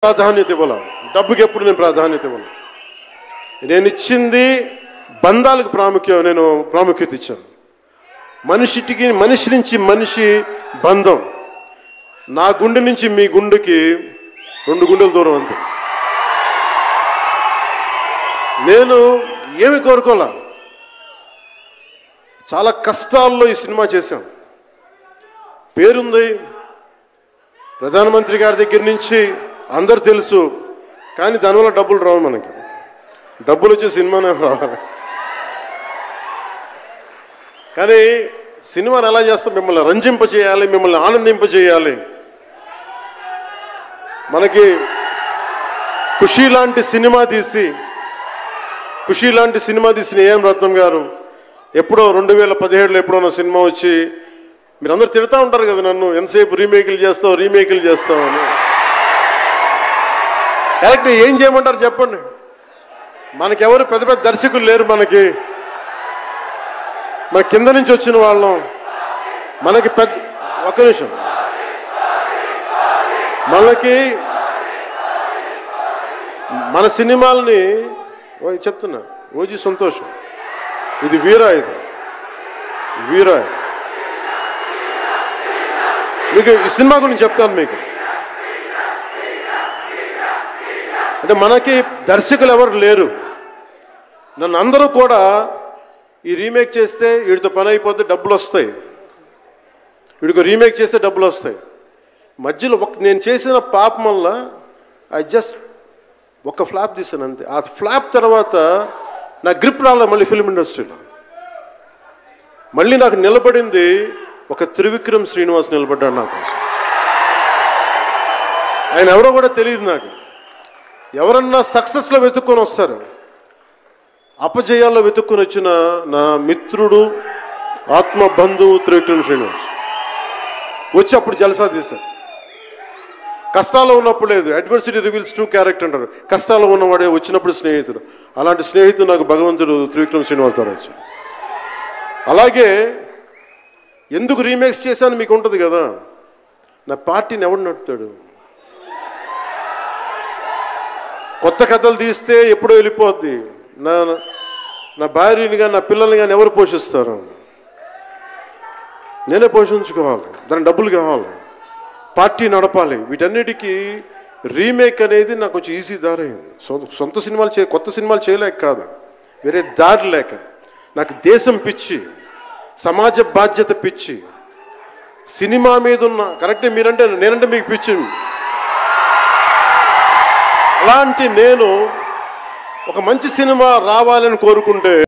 ప్రాధాన్యత ఇవ్వాలి. డబ్బుకి ఎప్పుడు నేను ప్రాధాన్యత ఇవ్వను. నేను ఇచ్చింది బంధాలకు ప్రాముఖ్యత ఇచ్చాను. మనిషి నుంచి మనిషి బంధం. నా గుండె నుంచి మీ గుండెకి 2 గుండెల దూరం అంతే. నేను ఏమి కోరుకోలే. చాలా కష్టాల్లో ఈ సినిమా చేశాం. పేరుంది, ప్రధానమంత్రి గారి దగ్గర నుంచి అందరు తెలుసు. కానీ దానివల్ల డబ్బులు రావు. మనకి డబ్బులు వచ్చే సినిమానే రావాలి. కానీ సినిమాని ఎలా చేస్తాం? మిమ్మల్ని రంజింపజేయాలి, మిమ్మల్ని ఆనందింపజేయాలి. మనకి ఖుషీ లాంటి సినిమా తీసిన ఏఎం రత్నం గారు ఎప్పుడో 2017లో ఎప్పుడో సినిమా వచ్చి మీరందరూ తిడతా ఉంటారు కదా నన్ను, ఎంతసేపు రీమేకులు చేస్తావు అని. కరెక్ట్. ఏం చేయమంటారు చెప్పండి? మనకెవరు పెద్ద పెద్ద దర్శకులు లేరు. మన కింద నుంచి వచ్చిన వాళ్ళం. మనకి ఒక్క నిమిషం. మన సినిమాలని చెప్తున్నా. ఓజీ సంతోషం, ఇది వీరా. మీకు ఈ సినిమా గురించి చెప్తాను. మీకు అంటే మనకి దర్శకులు ఎవరు లేరు. నన్ను అందరూ కూడా ఈ రీమేక్ చేస్తే వీడితో పని అయిపోతే డబ్బులు వస్తాయి, వీడికి రీమేక్ చేస్తే డబ్బులు వస్తాయి. మధ్యలో నేను చేసిన పాపం వల్ల ఒక ఫ్లాప్ తీసాను అంతే. ఆ ఫ్లాప్ తర్వాత నా గ్రిప్ రాలే మళ్ళీ ఫిల్మ్ ఇండస్ట్రీలో. మళ్ళీ నాకు నిలబడింది ఒక త్రివిక్రమ్ శ్రీనివాస్ నిలబడ్డాడు నా కోసం. ఆయన ఎవరో కూడా తెలియదు నాకు. ఎవరన్నా సక్సెస్లో వెతుక్కొని వస్తారు, అపజయాల్లో వెతుక్కొని వచ్చిన నా మిత్రుడు, ఆత్మ బంధువు త్రివిక్రమ్ శ్రీనివాస్ వచ్చి అప్పుడు జలసా తీశారు. కష్టాల్లో ఉన్నప్పుడు లేదు. అడ్వర్సిటీ రివీల్స్ ట్రూ క్యారెక్టర్ అంటారు. కష్టాల్లో ఉన్నవాడే వచ్చినప్పుడు స్నేహితుడు. అలాంటి స్నేహితుడు నాకు భగవంతుడు త్రివిక్రమ్ శ్రీనివాస్ ద్వారా వచ్చాడు. అలాగే ఎందుకు రీమేక్స్ చేశాను మీకు ఉంటుంది కదా. నా పార్టీని ఎవడు నడుపుతాడు? కొత్త కథలు తీస్తే ఎప్పుడో వెళ్ళిపోద్ది. నా భార్యని కానీ నా పిల్లల్ని కానీ ఎవరు పోషిస్తారు? నేనే పోషించుకోవాలి. దానికి డబ్బులు కావాలి, పార్టీ నడపాలి. వీటన్నిటికీ రీమేక్ అనేది నాకు కొంచెం ఈజీ దారి అయింది. సొంత సినిమాలు కొత్త సినిమాలు చేయలేక కాదు, వేరే దారి లేక. నాకు దేశం పిచ్చి, సమాజ బాధ్యత పిచ్చి, సినిమా మీద ఉన్న కరెక్టే. నేనంటే మీకు పిచ్చి. అలాంటి నేను ఒక మంచి సినిమా రావాలని కోరుకుంటే